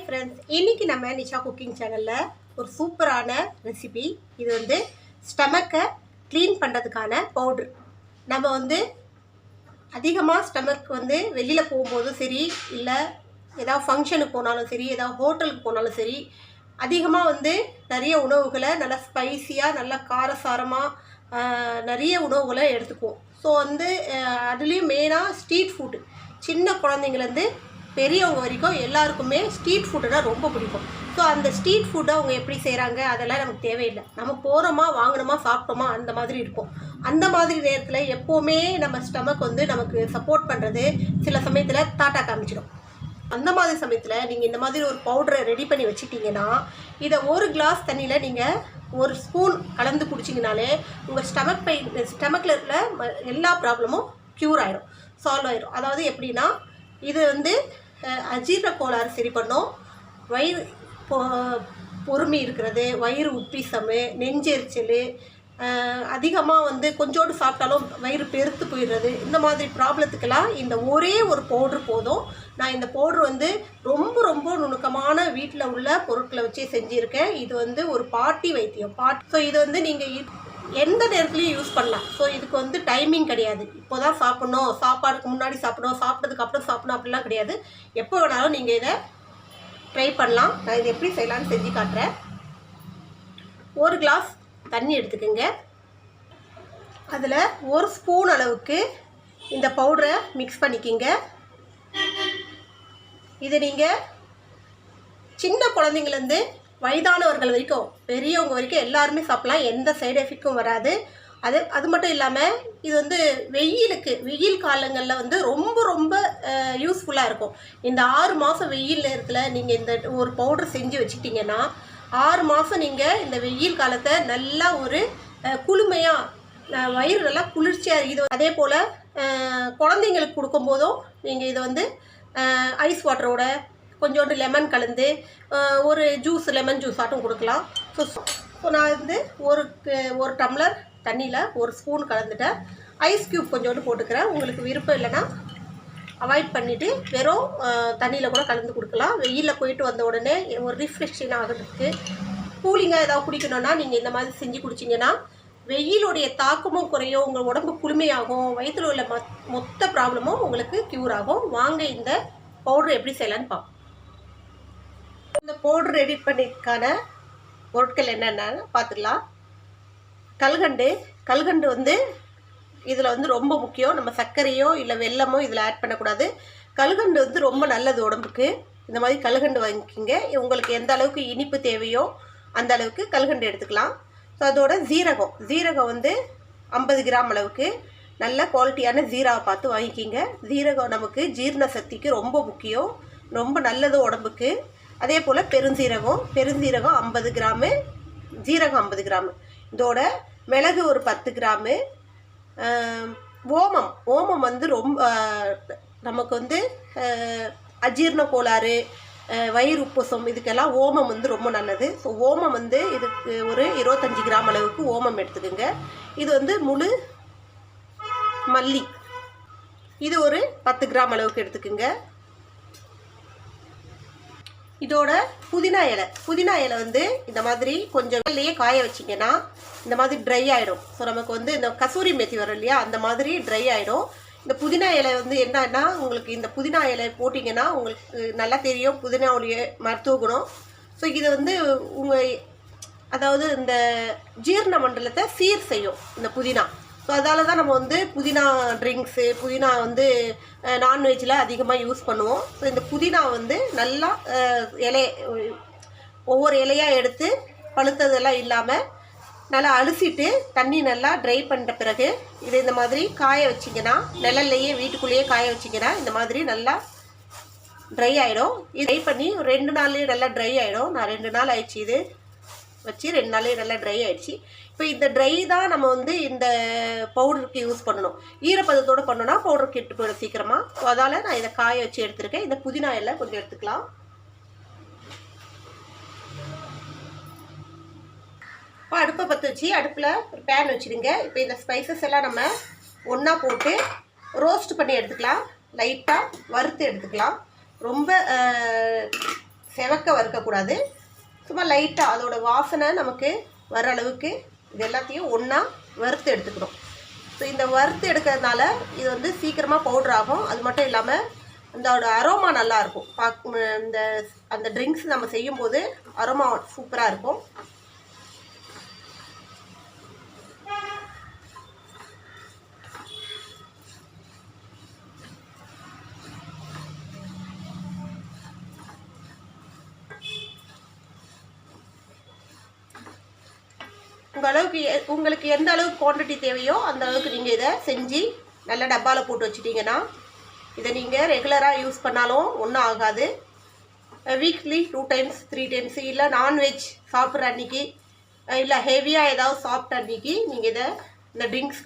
Friends, இன்றைக்கி நம்ம Nisha cooking சேனலில் ஒரு சூப்பரான ரெசிபி. இது வந்து ஸ்டமக்கை க்ளீன் பண்ணுறதுக்கான பவுட்ரு. நம்ம வந்து அதிகமாக ஸ்டமக் வந்து வெளியில் போகும்போதும் சரி, இல்லை ஏதாவது ஃபங்க்ஷனுக்கு போனாலும் சரி, ஏதாவது ஹோட்டலுக்கு போனாலும் சரி, அதிகமாக வந்து நிறைய உணவுகளை நல்லா ஸ்பைஸியாக நல்லா காரசாரமாக நிறைய உணவுகளை எடுத்துக்குவோம். ஸோ வந்து அதுலேயும் மெயினாக ஸ்ட்ரீட் ஃபுட்டு, சின்ன குழந்தைங்கலேருந்து பெரியவங்க வரைக்கும் எல்லாருக்குமே ஸ்ட்ரீட் ஃபுட்டுனா ரொம்ப பிடிக்கும். ஸோ அந்த ஸ்ட்ரீட் ஃபுட்டை அவங்க எப்படி செய்கிறாங்க அதெல்லாம் நமக்கு தேவையில்லை. நம்ம போகிறோமா, வாங்கினோமா, சாப்பிட்டோமா அந்த மாதிரி இருக்கும். அந்த மாதிரி நேரத்தில் எப்போவுமே நம்ம ஸ்டமக் வந்து நமக்கு சப்போர்ட் பண்ணுறது சில சமயத்தில் டாட்டா காமிச்சிடும். அந்த மாதிரி சமயத்தில் நீங்கள் இந்த மாதிரி ஒரு பவுடரை ரெடி பண்ணி வச்சுட்டிங்கன்னா, இதை ஒரு கிளாஸ் தண்ணியில் நீங்கள் ஒரு ஸ்பூன் கலந்து குடிச்சிங்கனாலே உங்கள் ஸ்டமக்கில் இருக்கிற எல்லா ப்ராப்ளமும் க்யூர் ஆகிடும், சால்வ் ஆகிடும். அதாவது எப்படின்னா, இது வந்து அஜீரண கோளாறு சரி பண்ணும், வயிறு பொறுமை இருக்கிறது, வயிறு உப்பிசமு, நெஞ்செரிச்சல், அதிகமாக வந்து கொஞ்சோடு சாப்பிட்டாலும் வயிறு பெருத்து போயிடுறது, இந்த மாதிரி ப்ராப்ளத்துக்கெல்லாம் இந்த ஒரே ஒரு பவுட்ரு போதும். நான் இந்த பவுட்ரு வந்து ரொம்ப ரொம்ப நுணுக்கமான வீட்டில் உள்ள பொருட்களை வச்சே செஞ்சுருக்கேன். இது வந்து ஒரு பாட்டி வைத்தியம். ஸோ இது வந்து நீங்கள் எந்த நேரத்துலையும் யூஸ் பண்ணலாம். ஸோ இதுக்கு வந்து டைமிங் கிடையாது. இப்போ தான் சாப்பிட்ணும், சாப்பாடுக்கு முன்னாடி சாப்பிடணும், சாப்பிட்டதுக்கு அப்புறம் சாப்பிடணும் அப்படிலாம் கிடையாது. எப்போ வேணாலும் நீங்கள் இதை ட்ரை பண்ணலாம். நான் இது எப்படி செய்யலான்னு செஞ்சு காட்டுறேன். ஒரு கிளாஸ் தண்ணி எடுத்துக்கோங்க. அதில் ஒரு ஸ்பூன் அளவுக்கு இந்த பவுடரை மிக்ஸ் பண்ணிக்கிங்க. இதை நீங்கள் சின்ன குழந்தைங்கலேருந்து வயதானவர்கள் வரைக்கும், பெரியவங்க வரைக்கும் எல்லாருமே சாப்பிட்லாம். எந்த சைடு எஃபெக்டும் வராது. அது மட்டும் இல்லாமல் இது வந்து வெயில் காலங்களில் வந்து ரொம்ப ரொம்ப யூஸ்ஃபுல்லாக இருக்கும். இந்த 6 மாதம் வெயில் நேரத்தில் நீங்கள் இந்த ஒரு பவுடர் செஞ்சு வச்சுட்டிங்கன்னா 6 மாதம் நீங்கள் இந்த வெயில் காலத்தை நல்லா ஒரு குளுமையாக, வயிறு நல்லா குளிர்ச்சியாக இது. அதே போல் குழந்தைங்களுக்கு கொடுக்கும்போதும் நீங்கள் இதை வந்து ஐஸ் வாட்டரோட கொஞ்சோண்டு லெமன் கலந்து ஒரு ஜூஸ், லெமன் ஜூஸ் ஆட்டும் கொடுக்கலாம். ஸோ நான் வந்து ஒரு டம்ளர் தண்ணியில் ஒரு ஸ்பூன் கலந்துட்டேன். ஐஸ் க்யூப் கொஞ்சோண்டு போட்டுக்கிறேன். உங்களுக்கு விருப்பம் இல்லைன்னா அவாய்ட் பண்ணிவிட்டு வெறும் தண்ணியில் கூட கலந்து கொடுக்கலாம். வெயிலில் போயிட்டு வந்த உடனே ஒரு ரிஃப்ரெஷிங் ஆகிறதுக்கு, கூலிங்காக ஏதாவது குடிக்கணுன்னா நீங்கள் இந்த மாதிரி செஞ்சு குடிச்சிங்கன்னா வெயிலுடைய தாக்கமும் குறையும், உங்கள் உடம்பு குளுமையாகும், வயிற்றில் உள்ள மொத்த ப்ராப்ளமும் உங்களுக்கு க்யூர் ஆகும். வாங்க இந்த பவுட்ரு எப்படி செய்யலான்னு பார்ப்போம். இந்த பவுட்ரு ரெடி பண்ணிக்கான பொருட்கள் என்னென்னு பார்த்துக்கலாம். கல்கண்டு வந்து இதில் வந்து ரொம்ப முக்கியம். நம்ம சர்க்கரையோ இல்லை வெல்லமோ இதில் ஆட் பண்ணக்கூடாது. கல்கண்டு வந்து ரொம்ப நல்லது உடம்புக்கு. இந்த மாதிரி கல்கண்டு வாங்கிக்கிங்க. உங்களுக்கு எந்த அளவுக்கு இனிப்பு தேவையோ அந்த அளவுக்கு கல்கண்டு எடுத்துக்கலாம். ஸோ அதோட ஜீரகம் வந்து 50 கிராம் அளவுக்கு நல்ல குவாலிட்டியான ஜீராவை பார்த்து வாங்கிக்கிங்க. ஜீரகம் நமக்கு ஜீரண சக்திக்கு ரொம்ப முக்கியம், ரொம்ப நல்லது உடம்புக்கு. அதே போல் பெருஞ்சீரகம் 50 கிராமு, ஜீரகம் 50 கிராமு. இதோட மிளகு ஒரு 10 கிராமு. ஓமம் வந்து ரொம்ப நமக்கு வந்து அஜீரண கோளாறு, வயிறு உப்புசம், இதுக்கெல்லாம் ஓமம் வந்து ரொம்ப நல்லது. ஸோ ஓமம் வந்து இதுக்கு ஒரு 25 கிராம் அளவுக்கு ஓமம் எடுத்துக்கோங்க. இது வந்து முழு மல்லி, இது ஒரு 10 கிராம் அளவுக்கு எடுத்துக்கோங்க. இதோட புதினா இலை வந்து இந்த மாதிரி கொஞ்சம் வெள்ளையே காய வச்சிங்கன்னா இந்த மாதிரி ட்ரை ஆகிடும். ஸோ நமக்கு வந்து இந்த கசூரி மேத்தி வரும் இல்லையா, அந்த மாதிரி ட்ரை ஆகிடும். இந்த புதினா இலை வந்து என்னன்னா, உங்களுக்கு இந்த புதினா இலை போட்டிங்கன்னா உங்களுக்கு நல்லா தெரியும் புதினாவுடைய மருத்துவ குணம். ஸோ இதை வந்து அதாவது இந்த ஜீரண மண்டலத்தை சீர் செய்யும் இந்த புதினா. ஸோ அதால் தான் நம்ம வந்து புதினா ட்ரிங்க்ஸு, புதினா வந்து நான்வெஜ்ஜில் அதிகமாக யூஸ் பண்ணுவோம். ஸோ இந்த புதினா வந்து நல்லா ஒவ்வொரு இலையாக எடுத்து பழுத்ததெல்லாம் இல்லாமல் நல்லா அலசிட்டு தண்ணி நல்லா ட்ரை பண்ணுற பிறகு இதை இந்த மாதிரி காய வச்சிங்கன்னா, நிழல்லையே வீட்டுக்குள்ளேயே காய வச்சிங்கன்னா இந்த மாதிரி நல்லா ட்ரை ஆகிடும். இது ட்ரை பண்ணி 2 நாள்லேயே நல்லா ட்ரை ஆகிடும். நான் 2 நாள் ஆயிடுச்சு இது வச்சு, 2 நாள்லேயே நல்லா ட்ரை ஆகிடுச்சு. இப்போ இந்த ட்ரை தான் நம்ம வந்து இந்த பவுடருக்கு யூஸ் பண்ணணும். ஈரப்பதத்தோடு பண்ணோன்னா பவுடர் கெட்டு போயிடும் சீக்கிரமாக. ஸோ அதால் நான் இதை காய வச்சு எடுத்துருக்கேன். இந்த புதினா எல்லாம் கொஞ்சம் எடுத்துக்கலாம். இப்போ அடுப்பை பற்ற வச்சு அடுப்பில் ஒரு பேன் வச்சுடுங்க. இப்போ இந்த ஸ்பைசஸ் எல்லாம் நம்ம ஒன்றா போட்டு ரோஸ்ட் பண்ணி எடுத்துக்கலாம். லைட்டாக வறுத்து எடுத்துக்கலாம். ரொம்ப செவக்க வறுக்கக்கூடாது. சும்மா லைட்டாக அதோட வாசனை நமக்கு வர அளவுக்கு இது எல்லாத்தையும் ஒன்றா வறுத்து எடுத்துக்கணும். ஸோ இந்த வறுத்து எடுக்கிறதுனால இது வந்து சீக்கிரமாக பவுடர் ஆகும். அது மட்டும் இல்லாமல் அதோட அரோமா நல்லாயிருக்கும். இந்த அந்த ட்ரிங்க்ஸ் நம்ம செய்யும்போது அரோமா சூப்பராக இருக்கும். உங்களுக்கு எந்த அளவுக்கு குவான்டிட்டி தேவையோ அந்த அளவுக்கு நீங்கள் இதை செஞ்சு நல்ல டப்பாவில் போட்டு வச்சுட்டிங்கன்னா இதை நீங்கள் ரெகுலராக யூஸ் பண்ணாலும் ஒன்றும் ஆகாது. வீக்லி 2 times 3 times இல்லை நான்வெஜ் சாப்பிட்ற அன்றைக்கி இல்லை ஹெவியாக ஏதாவது சாப்பிட்ட அன்றைக்கி நீங்கள் இதை இந்த ட்ரிங்க்ஸ்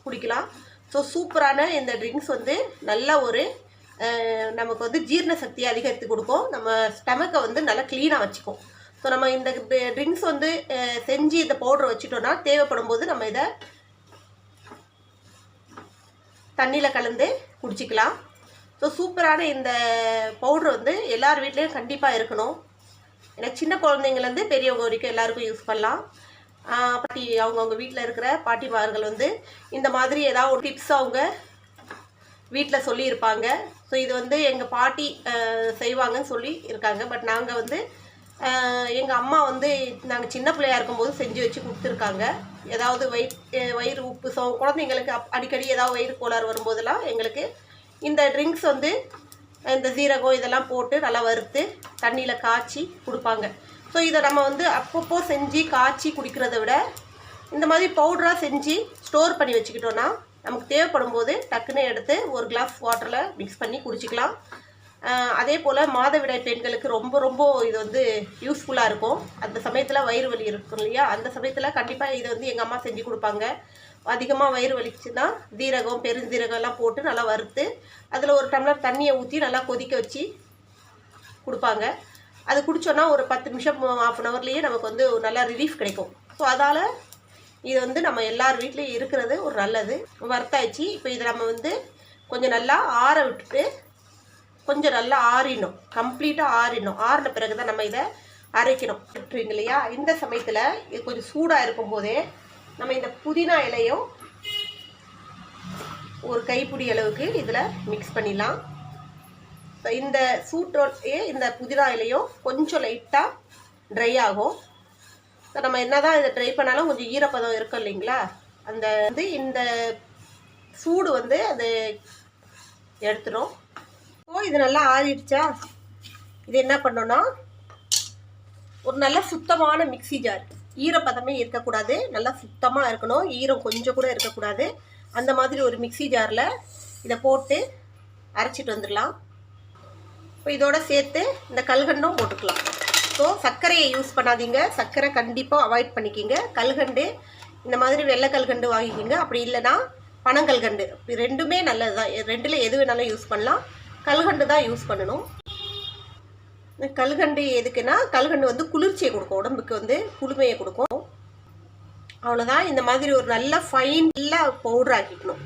குடிக்கலாம். ஸோ சூப்பரான இந்த ட்ரிங்க்ஸ் வந்து நல்ல ஒரு நமக்கு வந்து ஜீரண சக்தியை அதிகரித்து கொடுக்கும். நம்ம ஸ்டமக்கை வந்து நல்லா க்ளீனாக வச்சுக்கும். ஸோ நம்ம இந்த ட்ரிங்க்ஸ் வந்து செஞ்சு இந்த பவுடரை வச்சுட்டோன்னா தேவைப்படும் போது நம்ம இதை தண்ணியில் கலந்து குடிச்சிக்கலாம். ஸோ சூப்பரான இந்த பவுட்ரு வந்து எல்லார் வீட்லேயும் கண்டிப்பாக இருக்கணும். எனக்கு சின்ன குழந்தைங்கலேருந்து பெரியவங்க வரைக்கும் எல்லாருக்கும் யூஸ் பண்ணலாம். பாட்டி அவங்கவுங்க வீட்டில் இருக்கிற பாட்டிமார்கள் வந்து இந்த மாதிரி ஏதாவது ஒரு டிப்ஸ் அவங்க வீட்டில் சொல்லியிருப்பாங்க. ஸோ இது வந்து எங்கள் பாட்டி செய்வாங்கன்னு சொல்லி இருக்காங்க. பட் நாங்கள் வந்து எங்கள் அம்மா வந்து நாங்கள் சின்ன பிள்ளையாக இருக்கும்போது செஞ்சு வச்சு கொடுத்துருக்காங்க. ஏதாவது வயிறு உப்பு குழந்தைங்களுக்கு அடிக்கடி ஏதாவது வயிறு கோளாறு வரும்போதெல்லாம் எங்களுக்கு இந்த ட்ரிங்க்ஸ் வந்து இந்த சீரகம் இதெல்லாம் போட்டு நல்லா வறுத்து தண்ணியில் காய்ச்சி கொடுப்பாங்க. ஸோ இதை நம்ம வந்து அப்பப்போ செஞ்சு காய்ச்சி குடிக்கிறத விட இந்த மாதிரி பவுடராக செஞ்சு ஸ்டோர் பண்ணி வச்சுக்கிட்டோன்னா நமக்கு தேவைப்படும் போது டக்குன்னு எடுத்து ஒரு கிளாஸ் வாட்டரில் மிக்ஸ் பண்ணி குடிச்சிக்கலாம். அதே போல் மாதவிடாய் பெண்களுக்கு ரொம்ப ரொம்ப இது வந்து யூஸ்ஃபுல்லாக இருக்கும். அந்த சமயத்தில் வயிறு வலி இருக்கும் இல்லையா, அந்த சமயத்தில் கண்டிப்பாக இதை வந்து எங்கள் அம்மா செஞ்சு கொடுப்பாங்க. அதிகமாக வயிறு வலிச்சுன்னா ஜீரகம் பெருஞ்சீரகம் எல்லாம் போட்டு நல்லா வறுத்து அதில் ஒரு டம்ளர் தண்ணியை ஊற்றி நல்லா கொதிக்க வச்சு கொடுப்பாங்க. அது குடித்தோன்னா ஒரு 10 நிமிஷம் 1/2 hourலேயே நமக்கு வந்து ஒரு நல்லா ரிலீஃப் கிடைக்கும். ஸோ அதால் இது வந்து நம்ம எல்லார் வீட்லேயும் இருக்கிறது ஒரு நல்லது. வறுத்தாச்சு. இப்போ இதை நம்ம வந்து கொஞ்சம் நல்லா ஆற விட்டுட்டு கொஞ்சம் நல்லா ஆறிடணும். கம்ப்ளீட்டாக ஆறிடணும். ஆறின பிறகு தான் நம்ம இதை அரைக்கணும். விட்டுருங்க இல்லையா, இந்த சமயத்தில் இது கொஞ்சம் சூடாக இருக்கும் போதே நம்ம இந்த புதினா இலையும் ஒரு கைப்பிடி அளவுக்கு இதில் மிக்ஸ் பண்ணிடலாம். இந்த சூட்டோடையே இந்த புதினா இலையும் கொஞ்சம் லைட்டாக ட்ரை ஆகும். ஸோ நம்ம என்ன தான் இதை ட்ரை பண்ணாலும் கொஞ்சம் ஈரப்பதம் இருக்கும் இல்லைங்களா, அந்த வந்து இந்த சூடு வந்து அது எடுத்துடும். ஸோ இது நல்லா ஆறிடுச்சா, இது என்ன பண்ணோன்னா ஒரு நல்ல சுத்தமான மிக்ஸி ஜார், ஈரப்பதமே இருக்கக்கூடாது, நல்லா சுத்தமாக இருக்கணும், ஈரம் கொஞ்சம் கூட இருக்கக்கூடாது. அந்த மாதிரி ஒரு மிக்ஸி ஜாரில் இதை போட்டு அரைச்சிட்டு வந்துடலாம். இப்போ இதோட சேர்த்து இந்த கல்கண்டும் போட்டுக்கலாம். ஸோ சர்க்கரையை யூஸ் பண்ணாதீங்க, சர்க்கரை கண்டிப்பாக அவாய்ட் பண்ணிக்கிங்க. கல்கண்டு இந்த மாதிரி வெள்ளை கல்கண்டு வாங்கிக்கிங்க. அப்படி இல்லைன்னா பனங்கல்கண்டு, ரெண்டுமே நல்லது தான். ரெண்டில் எது வேணாலும் யூஸ் பண்ணலாம். கல்கண்டு தான் யூஸ் பண்ணணும். கல்கண்டு எதுக்குன்னா கல்கண்டு வந்து குளிர்ச்சியை கொடுக்கும், உடம்புக்கு வந்து குளுமையை கொடுக்கும். அவ்வளோதான். இந்த மாதிரி ஒரு நல்ல ஃபைன் நல்லா பவுடர் ஆக்கிக்கணும்,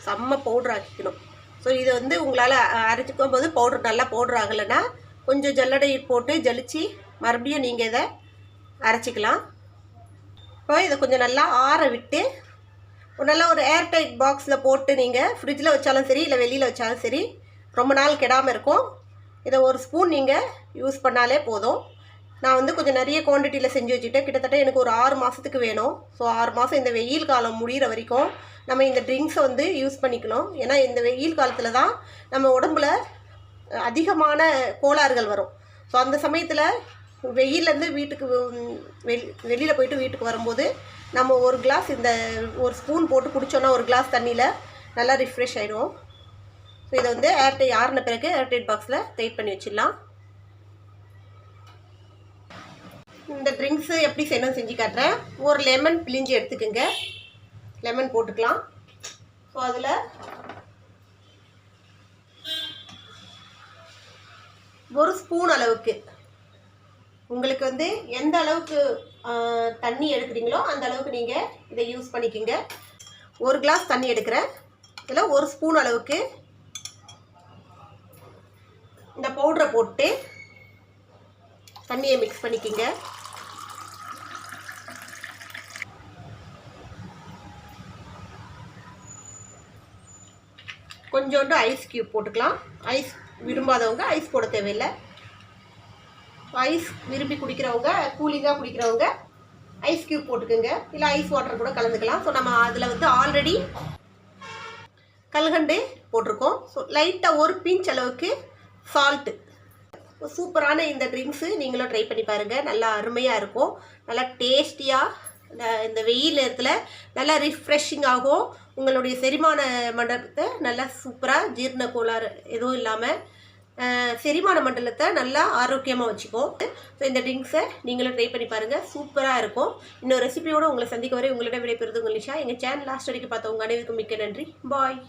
செம்ம பவுடர் ஆக்கிக்கணும். ஸோ இதை வந்து உங்களால் அரைச்சிக்கும் போது பவுடர் நல்லா பவுடர் ஆகலைன்னா கொஞ்சம் ஜல்லடை போட்டு ஜலிச்சு மறுபடியும் நீங்கள் இதை அரைச்சிக்கலாம். இப்போ இதை கொஞ்சம் நல்லா ஆற விட்டு நல்லா ஒரு ஏர்டைட் பாக்ஸில் போட்டு நீங்கள் ஃப்ரிட்ஜில் வச்சாலும் சரி இல்லை வெளியில் வச்சாலும் சரி ரொம்ப நாள் கெடாமல் இருக்கும். இதை ஒரு ஸ்பூன் நீங்கள் யூஸ் பண்ணாலே போதும். நான் வந்து கொஞ்சம் நிறைய குவான்டிட்டியில் செஞ்சு வச்சுக்கிட்டேன். கிட்டத்தட்ட எனக்கு ஒரு 6 மாதத்துக்கு வேணும். ஸோ 6 மாதம் இந்த வெயில் காலம் முடிகிற வரைக்கும் நம்ம இந்த ட்ரிங்க்ஸை வந்து யூஸ் பண்ணிக்கணும். ஏன்னா இந்த வெயில் காலத்தில் தான் நம்ம உடம்புல அதிகமான கோளாறுகள் வரும். ஸோ அந்த சமயத்தில் வெயிலேருந்து வீட்டுக்கு வெளியில் போயிட்டு வீட்டுக்கு வரும்போது நம்ம ஒரு கிளாஸ் இந்த ஒரு ஸ்பூன் போட்டு குடித்தோன்னா ஒரு கிளாஸ் தண்ணியில் நல்லா ரிஃப்ரெஷ் ஆகிடும். ஸோ இதை வந்து ஆறின பிறகு ஏர்டைட் பாக்ஸில் டைட் பண்ணி வச்சிடலாம். இந்த ட்ரிங்க்ஸு எப்படி செய்யணும் செஞ்சு காட்டுறேன். ஒரு லெமன் பிழிஞ்சு எடுத்துக்கோங்க, லெமன் போட்டுக்கலாம். ஸோ அதில் ஒரு ஸ்பூன் அளவுக்கு உங்களுக்கு வந்து எந்த அளவுக்கு தண்ணி எடுக்கிறீங்களோ அந்த அளவுக்கு நீங்கள் இதை யூஸ் பண்ணிக்கோங்க. ஒரு கிளாஸ் தண்ணி எடுக்கிறேன். இதில் ஒரு ஸ்பூன் அளவுக்கு இந்த பவுடரை போட்டு தண்ணியை மிக்ஸ் பண்ணிக்கிங்க. கொஞ்சோண்டு ஐஸ் க்யூப் போட்டுக்கலாம். ஐஸ் விரும்பாதவங்க ஐஸ் போட தேவையில்லை. ஐஸ் விரும்பி குடிக்கிறவங்க, கூலிங்காக குடிக்கிறவங்க ஐஸ் க்யூப் போட்டுக்கோங்க. இல்லை ஐஸ் வாட்டர் கூட கலந்துக்கலாம். ஸோ நம்ம அதில் வந்து ஆல்ரெடி கல்கண்டு போட்டிருக்கோம். ஸோ லைட்டாக ஒரு பிஞ்ச் அளவுக்கு சால்ட்டு. சூப்பரான இந்த ட்ரிங்க்ஸு நீங்களும் ட்ரை பண்ணி பாருங்கள். நல்லா அருமையாக இருக்கும். நல்லா டேஸ்டியாக இந்த வெயில் நேரத்தில் நல்லா ரிஃப்ரெஷிங் ஆகும். உங்களுடைய செரிமான மண்டலத்தை நல்லா சூப்பராக ஜீரண கோளாறு எதுவும் இல்லாமல் செரிமான மண்டலத்தை நல்லா ஆரோக்கியமாக வச்சுக்கும். ஸோ இந்த ட்ரிங்க்ஸை நீங்களும் ட்ரை பண்ணி பாருங்கள். சூப்பராக இருக்கும். இன்னொரு ரெசிபியோடு உங்களை சந்திக்க வரை உங்களிடம் விடைபெறுது உங்கள் நிஷா. எங்கள் சேனல் லாஸ்ட் வரைக்கும் பார்த்தவங்க அனைவருக்கும் மிக்க நன்றி. பாய்.